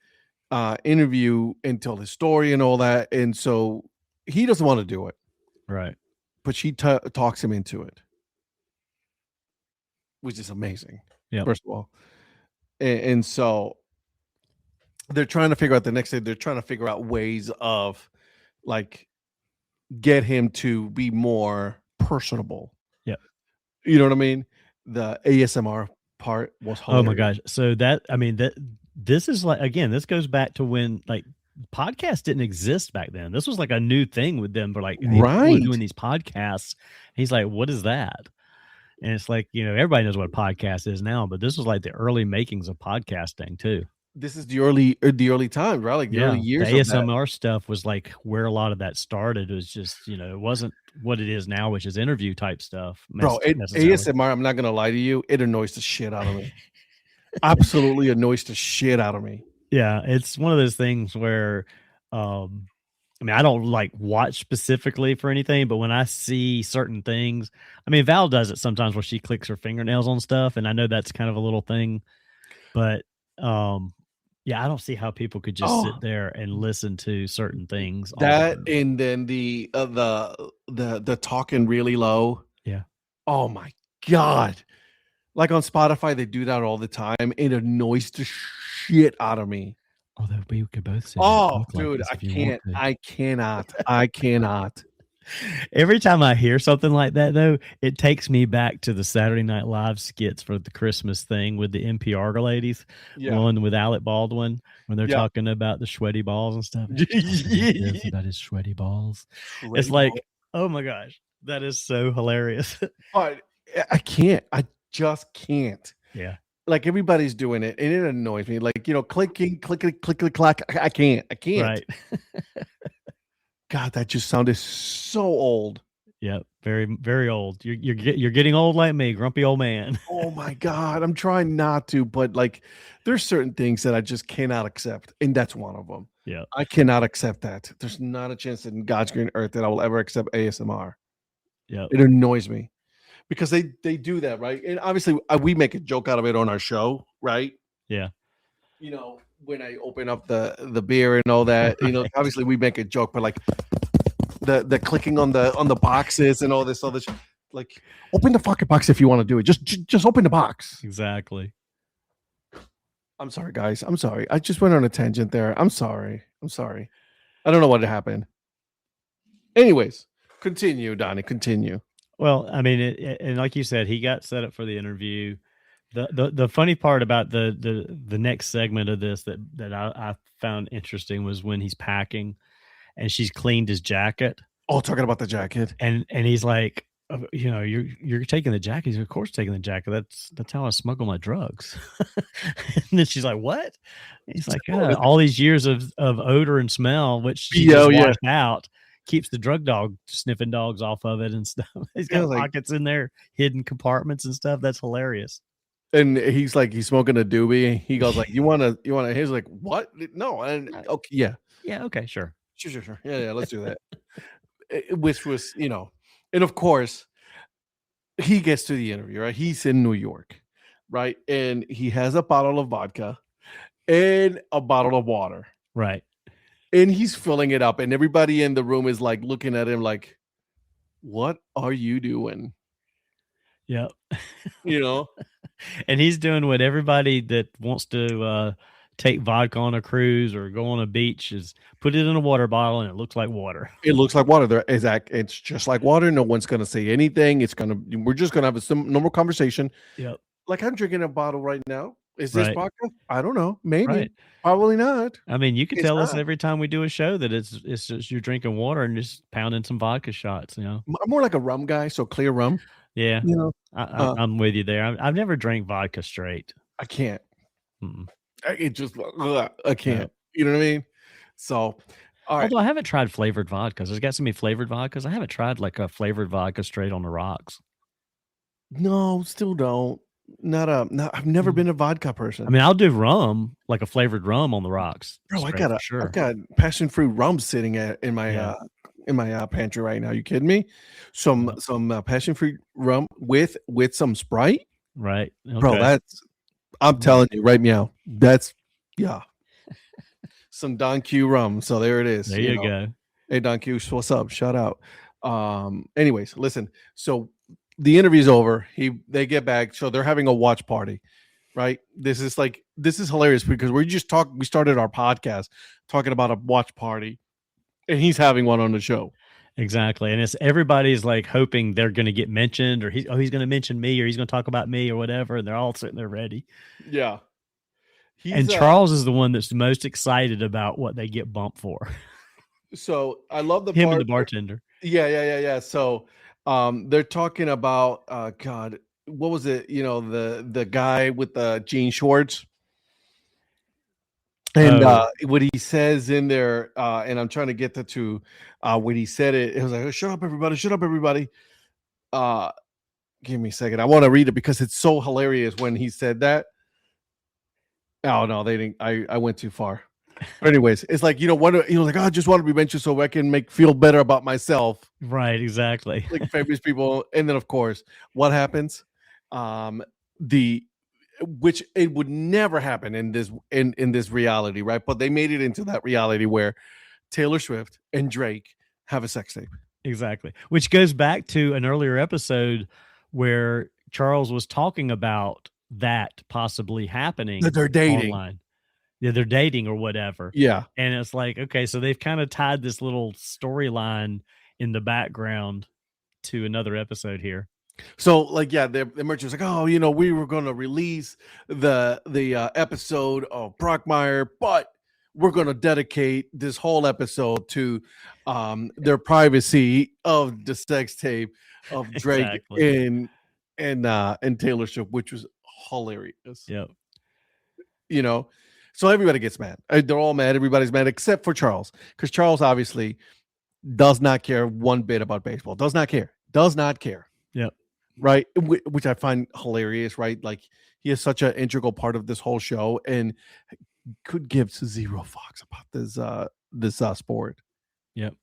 interview and tell his story and all that. And so he doesn't want to do it, Right. but she talks him into it, which is amazing. Yeah. First of all, and so they're trying to figure out the next day. They're trying to figure out ways of like get him to be more personable. Yeah. You know what I mean? The ASMR part was hilarious. Oh my gosh. So this is like, again, this goes back to when like podcasts didn't exist back then. This was like a new thing with them. But like, hey, people are doing these podcasts. He's like, what is that? And it's like, everybody knows what a podcast is now, but this was like the early makings of podcasting too. This is the early time, right? Like the early years. The ASMR stuff was like where a lot of that started. It was just, it wasn't what it is now, which is interview type stuff. Bro, ASMR, I'm not going to lie to you. It annoys the shit out of me. Absolutely annoys the shit out of me. Yeah. It's one of those things where, I don't like watch specifically for anything, but when I see certain things, Val does it sometimes where she clicks her fingernails on stuff. And I know that's kind of a little thing, but, yeah, I don't see how people could just sit there and listen to certain things. That and then the talking really low. Yeah. Oh my God. Like on Spotify, they do that all the time. It annoys the shit out of me. Although we could both say, dude, I cannot. Every time I hear something like that, though, it takes me back to the Saturday Night Live skits for the Christmas thing with the NPR ladies, one with Alec Baldwin, when they're talking about the sweaty balls and stuff. About his sweaty balls. It's like, oh my gosh, that is so hilarious. But I can't. I just can't. Yeah. Like everybody's doing it, and it annoys me. Like, clicking, clack. I can't. Right. God, that just sounded so old. Yeah, very, very old. You're getting old like me, grumpy old man. Oh my God, I'm trying not to, but like, there's certain things that I just cannot accept, and that's one of them. Yeah, I cannot accept that. There's not a chance in God's green earth that I will ever accept ASMR. Yeah, it annoys me because they do that, right? And obviously, we make a joke out of it on our show, right? Yeah. When I open up the beer and all that, obviously we make a joke, but like the clicking on the boxes and all this other like, open the fucking box if you want to do it. Just open the box. Exactly. I'm sorry, guys. I'm sorry. I just went on a tangent there. I'm sorry. I don't know what happened. Anyways, continue, Donnie. Continue. Well, and like you said, he got set up for the interview. The funny part about the next segment of this that I found interesting was when he's packing and she's cleaned his jacket. Oh, talking about the jacket. And he's like, you're taking the jacket. He's of course taking the jacket. That's how I smuggle my drugs. And then she's like, what? And he's like, all these years of odor and smell, which she just washed out, keeps the drug dog sniffing dogs off of it and stuff. He's got pockets in there, hidden compartments and stuff. That's hilarious. And he's like, he's smoking a doobie. He goes like, you want to, he's like, what? No. And okay. Yeah. Yeah. Okay. Sure. Yeah. Let's do that. Which was, and of course he gets to the interview, right? He's in New York, right? And he has a bottle of vodka and a bottle of water. Right. And he's filling it up. And everybody in the room is like looking at him like, what are you doing? Yep. And he's doing what everybody that wants to take vodka on a cruise or go on a beach is put it in a water bottle and it looks like water. It looks like water. There, it's just like water. No one's gonna say anything. We're just gonna have a normal conversation. Yep. Like I'm drinking a bottle right now. Is this Right. vodka? I don't know. Maybe. Right. Probably not. I mean, you can It's tell us not. every time we do a show that it's just you're drinking water and just pounding some vodka shots, you know. I'm more like a rum guy, so clear rum. Yeah. You know, I'm with you there. I've never drank vodka straight. I can't. Mm-mm. It just I can't. You know what I mean? So, all right. Although I haven't tried flavored vodkas. There's got so many flavored vodkas. I haven't tried like a flavored vodka straight on the rocks. No, still don't. Not I've never been a vodka person. I mean, I'll do rum, like a flavored rum on the rocks. Bro, straight, for sure. I've got passion fruit rum sitting in my pantry right now. You kidding me? Some passion fruit rum with some Sprite, Right, okay. bro. I'm telling you right now. That's some Don Q rum. So there it is. There you go. Hey Don Q, what's up? Shout out. Anyways, listen. So the interview's over. They get back. So they're having a watch party, right? This is hilarious because we started our podcast talking about a watch party, and he's having one on the show. Exactly. And it's everybody's like hoping they're going to get mentioned, or he's going to mention me, or he's going to talk about me or whatever. And they're all sitting there ready. Yeah. And Charles is the one that's most excited about what they get bumped for. So I love him and the bartender. Yeah. So they're talking about God, what was it? You know, the guy with the jean shorts. And what he says in there, and I'm trying to get to when he said it, it was like, oh, shut up, everybody. Give me a second. I want to read it because it's so hilarious when he said that. Oh, no, they didn't. I went too far. But anyways, it's like, like, I just want to be mentioned so I can feel better about myself. Right, exactly. Like famous people. And then, of course, what happens? Which it would never happen in this reality, right? But they made it into that reality where Taylor Swift and Drake have a sex tape. Exactly. Which goes back to an earlier episode where Charles was talking about that possibly happening. That they're dating. Online. Yeah, they're dating or whatever. Yeah. And it's like, okay, so they've kind of tied this little storyline in the background to another episode here. So, like, the merchant was like, oh, we were going to release the episode of Brockmire, but we're going to dedicate this whole episode to their privacy of the sex tape of Drake and Taylor Swift, which was hilarious. Yep. So everybody gets mad. They're all mad. Everybody's mad except for Charles, because Charles obviously does not care one bit about baseball. Does not care. Yep. Right. Which I find hilarious. Right. Like he is such an integral part of this whole show and could give zero fucks about this sport. Yep.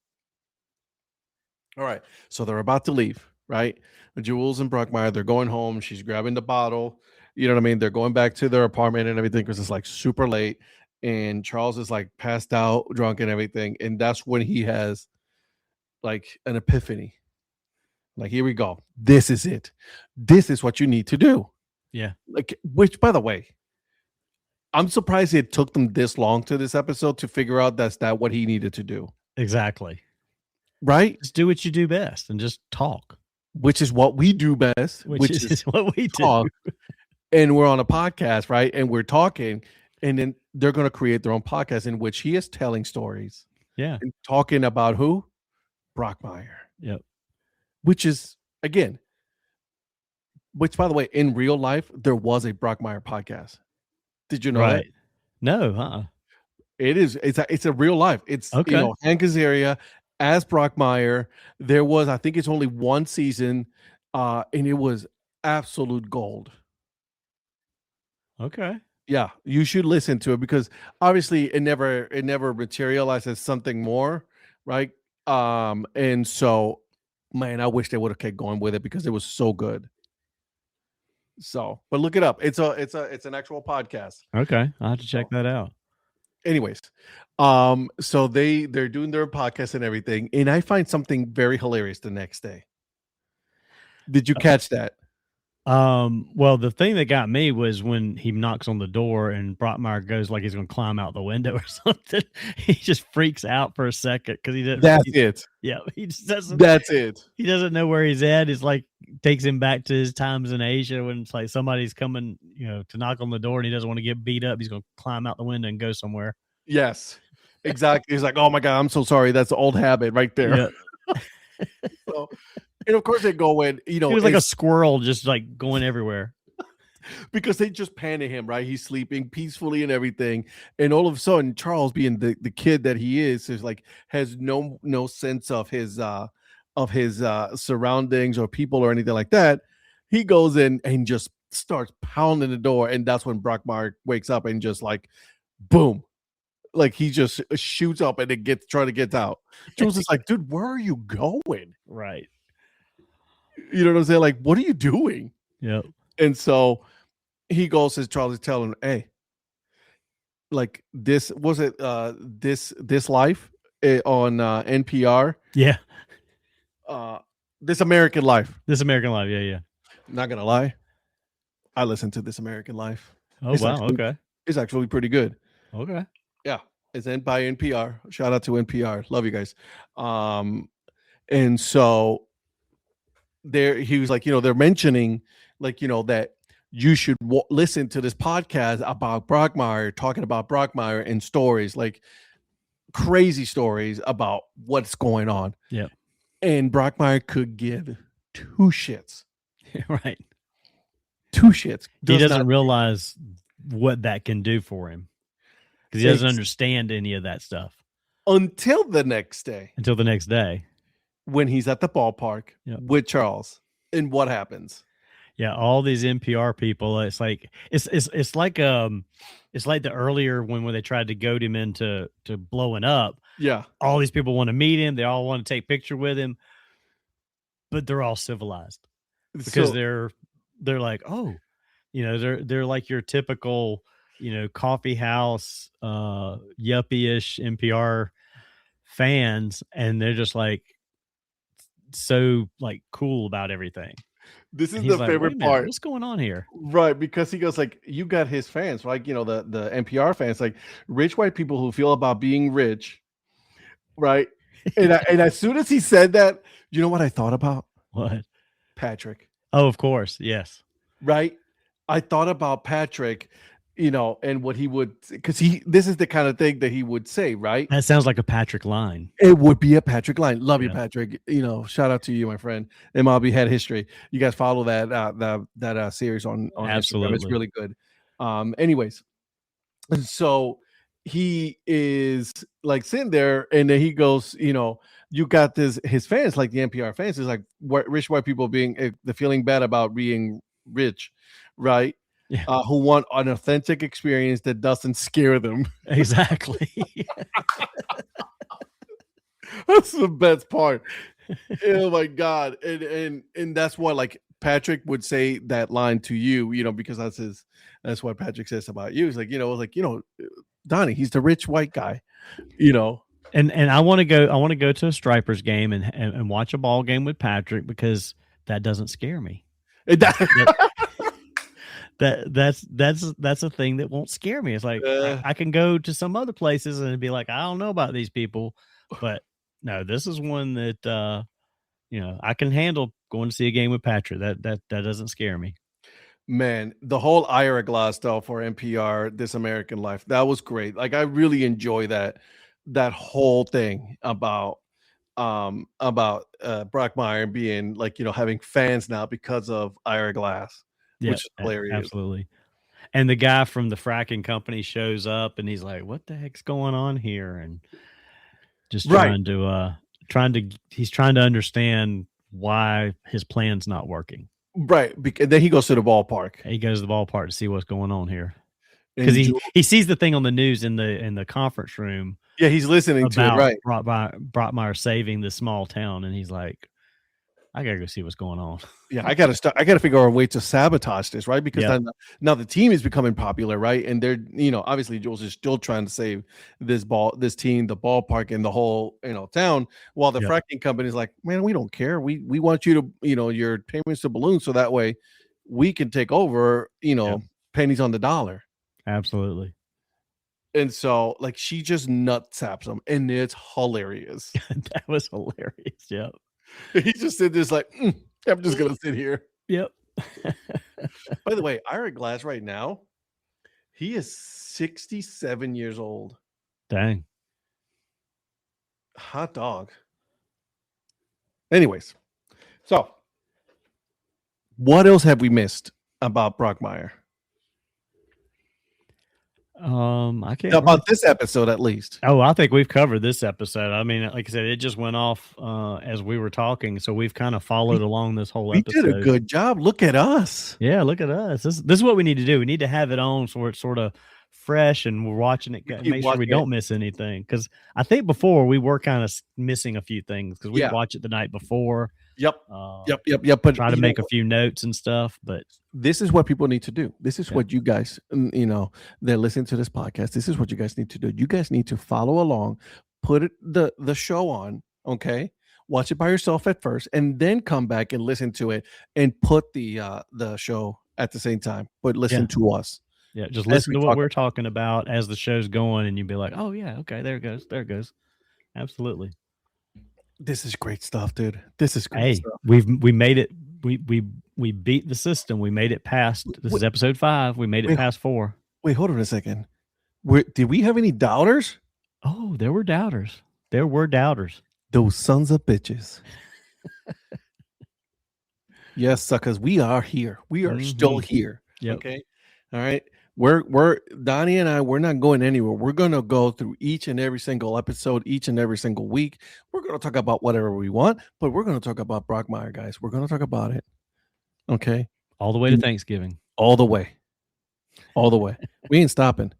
All right. So they're about to leave. Right. Jules and Brockmire, they're going home. She's grabbing the bottle. You know what I mean? They're going back to their apartment and everything because it's like super late. And Charles is like passed out, drunk and everything. And that's when he has like an epiphany. Like, here we go. This is it. This is what you need to do. Yeah. Like, which, by the way, I'm surprised it took them this long to this episode to figure out that's not what he needed to do. Exactly. Right? Just do what you do best and just talk. Which is what we do best. Which is what we talk. Do. And we're on a podcast, right? And we're talking, and then they're going to create their own podcast in which he is telling stories. Yeah. And talking about who? Brockmire. Yep. Which is, again, by the way, in real life, there was a Brockmire podcast. Did you know that? No, It is. It's a real life. It's, okay. Hank Azaria as Brockmire. There was, I think it's only one season, and it was absolute gold. Okay. Yeah, you should listen to it because obviously it never materialized as something more, right? And so, man, I wish they would have kept going with it because it was so good. So, but look it up. It's an actual podcast. Okay, I'll have to check that out. Anyways, so they're doing their podcast and everything, and I find something very hilarious the next day. Did you catch that? Well, the thing that got me was when he knocks on the door and Brockmire goes like he's going to climb out the window or something. He just freaks out for a second because he didn't. That's it. Yeah, he just doesn't. That's it. He doesn't know where he's at. It's like takes him back to his times in Asia when it's like somebody's coming, to knock on the door and he doesn't want to get beat up. He's going to climb out the window and go somewhere. Yes, exactly. He's like, oh my God, I'm so sorry. That's an old habit right there. Yeah. So, and of course they go in, He was like a squirrel just like going everywhere. because they just panic him, right? He's sleeping peacefully and everything. And all of a sudden, Charles, being the kid that he is like has no sense of his surroundings or people or anything like that. He goes in and just starts pounding the door. And that's when Brockmire wakes up and just like boom. Like he just shoots up and it trying to get out. Jules is like, dude, where are you going? Right. You know what I'm saying? Like, what are you doing? Yep. And so he goes, as Charles is telling him, hey, like this was it this life on NPR. Yeah. This American Life. This American Life. Yeah. Yeah. Not gonna lie. I listened to This American Life. Oh, wow. Okay. It's actually pretty good. Okay. Yeah. It's by NPR. Shout out to NPR. Love you guys. And so he was like, they're mentioning like, that you should listen to this podcast about Brockmire, talking about Brockmire and stories, like crazy stories about what's going on. Yeah. And Brockmire could give two shits. Right. Two shits. He doesn't realize what that can do for him because he doesn't understand any of that stuff until the next day. When he's at the ballpark with Charles, and what happens? Yeah, all these NPR people. It's like it's like the earlier when they tried to goad him into blowing up. Yeah, all these people want to meet him. They all want to take picture with him, but they're all civilized because they're like, oh, they're like your typical coffee house yuppie-ish NPR fans, and they're just like so like cool about everything. This is the favorite part. What's going on here? Right, because he goes like, you got his fans, like the NPR fans, like rich white people who feel about being rich, right? And as soon as he said that, you know what I thought about? What? Patrick. Oh, of course, yes. Right, I thought about Patrick. And what he would, because this is the kind of thing that he would say, right? That sounds like a Patrick line. It would be a Patrick line. Love you, Patrick. Shout out to you, my friend. MLB Head History. You guys follow that series on Absolutely. Instagram. It's really good. Anyways, so he is like sitting there, and then he goes, you got his fans, like the NPR fans, is like rich white people being the feeling bad about being rich, right? Yeah. Who want an authentic experience that doesn't scare them. Exactly. That's the best part. Oh my God. And that's what like Patrick would say that line to you, because that's what Patrick says about you. It's like, Donnie, he's the rich white guy, And I want to go to a Stripers game and watch a ball game with Patrick because that doesn't scare me. That's a thing that won't scare me. It's like I can go to some other places and be like, I don't know about these people, but no, this is one that I can handle going to see a game with Patrick. That doesn't scare me. Man, the whole Ira Glass stuff for NPR, This American Life, that was great. Like I really enjoy that whole thing about Brockmire being like, having fans now because of Ira Glass. Yeah, which is hilarious. Absolutely. And the guy from the fracking company shows up and he's like, what the heck's going on here? And just trying to understand why his plan's not working. Right. Then he goes to the ballpark. He goes to the ballpark to see what's going on here. Because he sees the thing on the news in the conference room. Yeah, he's listening to it, right? Brockmire saving this small town, and he's like, I gotta go see what's going on. Yeah, I gotta figure out a way to sabotage this, right? Because now the team is becoming popular, right? And they're, obviously Jules is still trying to save this team, the ballpark, and the whole, town. While the fracking company is like, man, we don't care. We want you to, your payments to balloon, so that way we can take over, pennies on the dollar. Absolutely. And so, like, she just nut taps him, and it's hilarious. That was hilarious. Yep. He just sit there like, I'm just gonna sit here. Yep. By the way, Ira Glass right now, he is 67 years old. Dang. Hot dog. Anyways, so what else have we missed about Brockmire? I can't About this episode, at least. Oh, I think we've covered this episode. I mean, like I said, it just went off as we were talking, so we've kind of followed along this whole episode. We did a good job. Look at us. Yeah, look at us. This is what we need to do. We need to have it on so it's sort of fresh, and we're watching it. Make sure we don't miss anything. Because I think before we were kind of missing a few things because we watch it the night before. Yep. Yep. But try to make a few notes and stuff. But this is what people need to do. This is what you guys, they're listening to this podcast. This is what you guys need to do. You guys need to follow along, put the show on, okay? Watch it by yourself at first, and then come back and listen to it, and put the show at the same time. But listen to us. Yeah, just listen to what we're talking about as the show's going, and you'll be like, "Oh yeah, okay, there it goes, there it goes." Absolutely. This is great stuff, dude. This is great stuff. We made it. We beat the system. We made it past. This is episode 5. We made it past 4. Wait, hold on a second. Did we have any doubters? Oh, there were doubters. There were doubters. Those sons of bitches. Yes, suckers. We are here. We are still here. Yep. Okay. All right. We're Donnie and I, we're not going anywhere. We're going to go through each and every single episode, each and every single week. We're going to talk about whatever we want, but we're going to talk about Brockmire, guys. We're going to talk about it. Okay. All the way to Thanksgiving. All the way. All the way. We ain't stopping.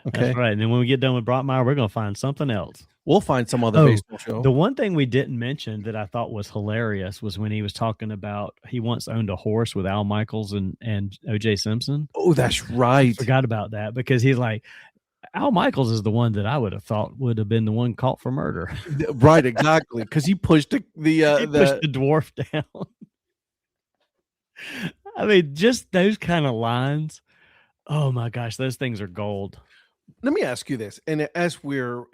Okay. That's right. And then when we get done with Brockmire, we're going to find something else. We'll find some other baseball show. The one thing we didn't mention that I thought was hilarious was when he was talking about he once owned a horse with Al Michaels and O.J. Simpson. Oh, that's right. I forgot about that because he's like, Al Michaels is the one that I would have thought would have been the one caught for murder. Right, exactly. Because he pushed the dwarf down. I mean, just those kind of lines. Oh my gosh, those things are gold. Let me ask you this, and as we're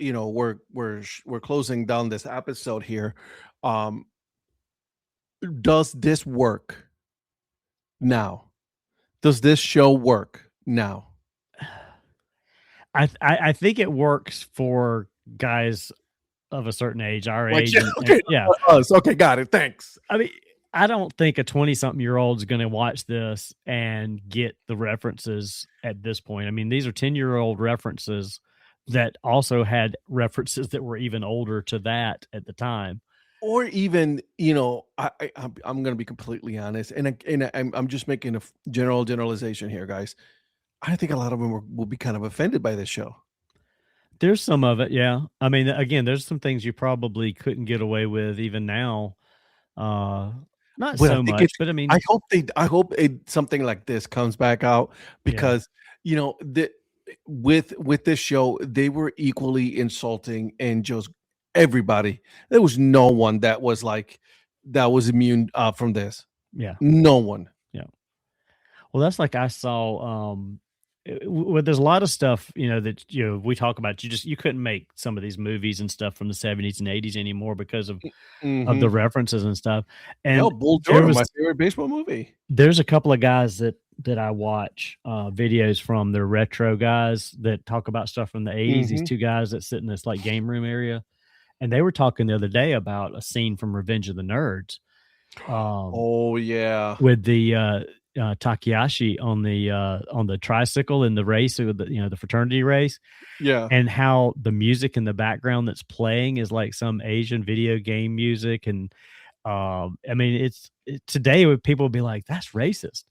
closing down this episode here, does this work now? Does this show work now? I think it works for guys of a certain age, our age. Us. Okay, got it. Thanks. I mean, I don't think a 20-something-year-old is going to watch this and get the references at this point. I mean, these are 10-year-old references that also had references that were even older to that at the time. Or even, I'm going to be completely honest, and I'm just making a generalization here, guys. I think a lot of them will be kind of offended by this show. There's some of it, yeah. I mean, again, there's some things you probably couldn't get away with even now. Not so much, but I mean, I hope something like this comes back out because with this show, they were equally insulting and just everybody. There was no one that was immune from this. Yeah, no one. Yeah. Well, that's like I saw. There's a lot of stuff that we talk about. You couldn't make some of these movies and stuff from the 70s and 80s anymore because of the references and stuff. And Bull Durham, my favorite baseball movie. There's a couple of guys that I watch videos from. They're retro guys that talk about stuff from the 80s. These two guys that sit in this like game room area, and they were talking the other day about a scene from Revenge of the Nerds. Oh yeah, with the Takahashi on the tricycle in the race, the fraternity race, and how the music in the background that's playing is like some Asian video game music, and I mean today people would be like, that's racist.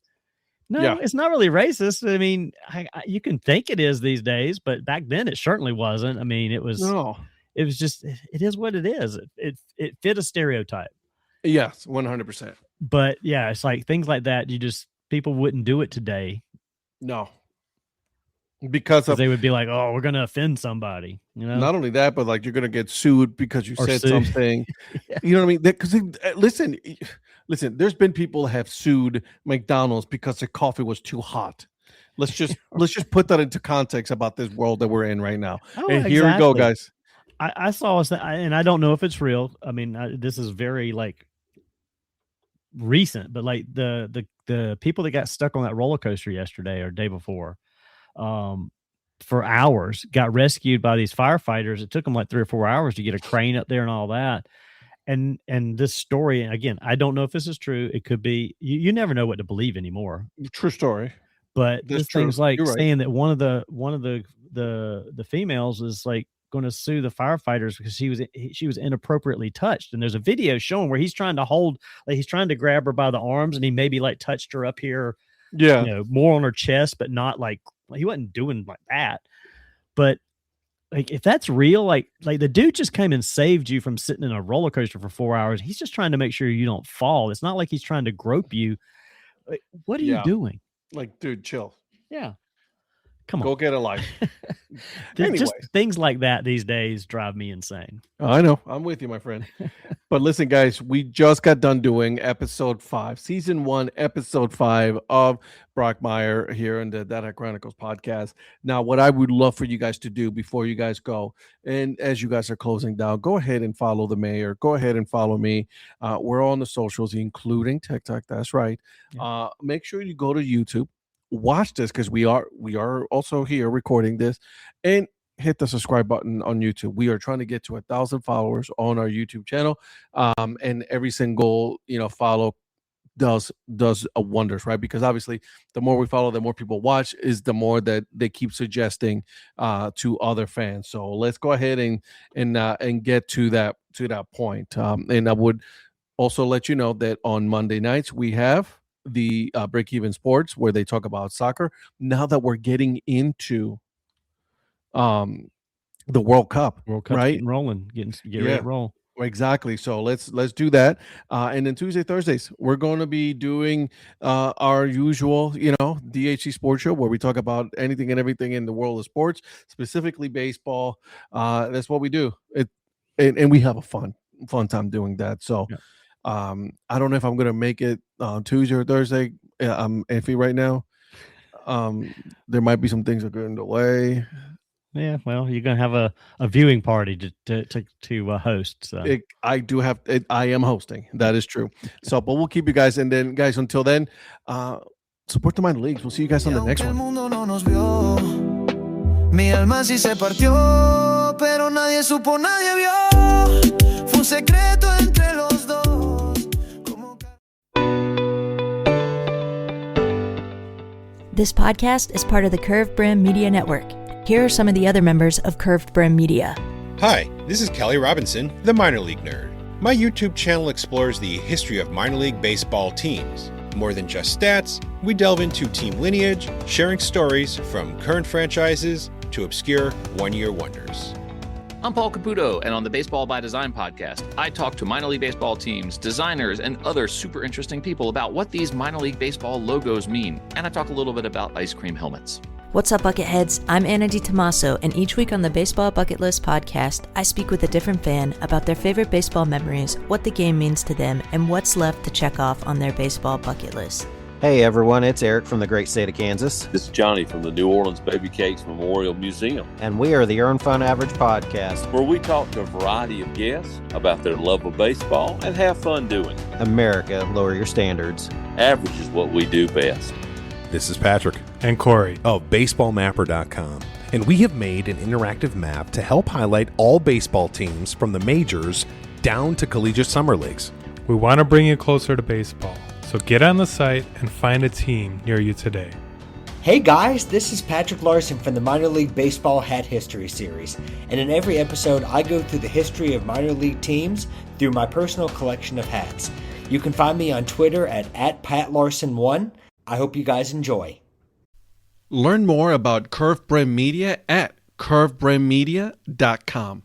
No, it's not really racist. I mean, you can think it is these days, but back then it certainly wasn't. I mean, it was just it is what it is. It fit a stereotype. Yes, 100%. But yeah, it's like things like that. People wouldn't do it today. No, because they would be like, "Oh, we're going to offend somebody." Not only that, but like you're going to get sued because you said something. You know what I mean? Because listen, Listen, there's been people that have sued McDonald's because their coffee was too hot. Let's just put that into context about this world that we're in right now. Oh, And here we go, exactly. guys. I saw, and I don't know if it's real. I mean, this is very like recent, but like the people that got stuck on that roller coaster yesterday or day before, for hours, got rescued by these firefighters. It took them like 3 or 4 hours to get a crane up there and all that. And this story, again, I don't know if this is true. It could be. You never know what to believe anymore. True story. But That's this thing's like You're right. saying that one of the females is like going to sue the firefighters because she was inappropriately touched. And there's a video showing where he's trying to grab her by the arms, and he maybe like touched her up here, more on her chest, but not like he wasn't doing like that. But like, if that's real, like the dude just came and saved you from sitting in a roller coaster for 4 hours. He's just trying to make sure you don't fall. It's not like he's trying to grope you. Like, what are you doing? Like, dude, chill. Yeah. Come on. Go get a life. Just things like that these days drive me insane. I know. I'm with you, my friend. But listen, guys, we just got done doing episode 5, season 1, episode 5 of Brockmire here in the Data Chronicles podcast. Now, what I would love for you guys to do before you guys go, and as you guys are closing down, go ahead and follow the mayor. Go ahead and follow me. We're on the socials, including TikTok. That's right. Yeah. Make sure you go to YouTube. Watch this, because we are also here recording this, and hit the subscribe button on YouTube. We are trying to get to 1,000 followers on our YouTube channel, and every single follow does wonders, right? Because obviously the more we follow, the more people watch, is the more that they keep suggesting to other fans. So let's go ahead and get to that point. And I would also let you know that on Monday nights we have the Break Even Sports, where they talk about soccer. Now that we're getting into the World Cup, right? Getting rolling, get ready to roll. Exactly. So let's do that. And then Tuesday, Thursdays, we're going to be doing our usual, DHC Sports Show, where we talk about anything and everything in the world of sports, specifically baseball. That's what we do. And we have a fun time doing that. So. Yeah. I don't know if I'm gonna make it Tuesday or Thursday. I'm iffy right now. There might be some things that are in the way. Yeah, well, you're gonna have a viewing party to host. So I am hosting. That is true. So, but we'll keep you guys. And then, guys, until then, support the minor leagues. We'll see you guys on the next one. Mi alma sí se partió, pero nadie supo, nadie vio. Fue un secreto entre los dos. This podcast is part of the Curved Brim Media Network. Here are some of the other members of Curved Brim Media. Hi, this is Kelly Robinson, the Minor League Nerd. My YouTube channel explores the history of minor league baseball teams. More than just stats, we delve into team lineage, sharing stories from current franchises to obscure one-year wonders. I'm Paul Caputo, and on the Baseball by Design podcast, I talk to minor league baseball teams, designers, and other super interesting people about what these minor league baseball logos mean. And I talk a little bit about ice cream helmets. What's up, Bucketheads? I'm Anna DiTomaso, and each week on the Baseball Bucket List podcast, I speak with a different fan about their favorite baseball memories, what the game means to them, and what's left to check off on their baseball bucket list. Hey everyone, it's Eric from the great state of Kansas. This is Johnny from the New Orleans Baby Cakes Memorial Museum. And we are the Earn Fun Average podcast, where we talk to a variety of guests about their love of baseball and have fun doing it. America, lower your standards. Average is what we do best. This is Patrick and Corey of BaseballMapper.com, and we have made an interactive map to help highlight all baseball teams from the majors down to collegiate summer leagues. We want to bring you closer to baseball. So get on the site and find a team near you today. Hey guys, this is Patrick Larson from the Minor League Baseball Hat History Series. And in every episode, I go through the history of minor league teams through my personal collection of hats. You can find me on Twitter at PatLarson1. I hope you guys enjoy. Learn more about Curved Brim Media at curvedbrimmedia.com.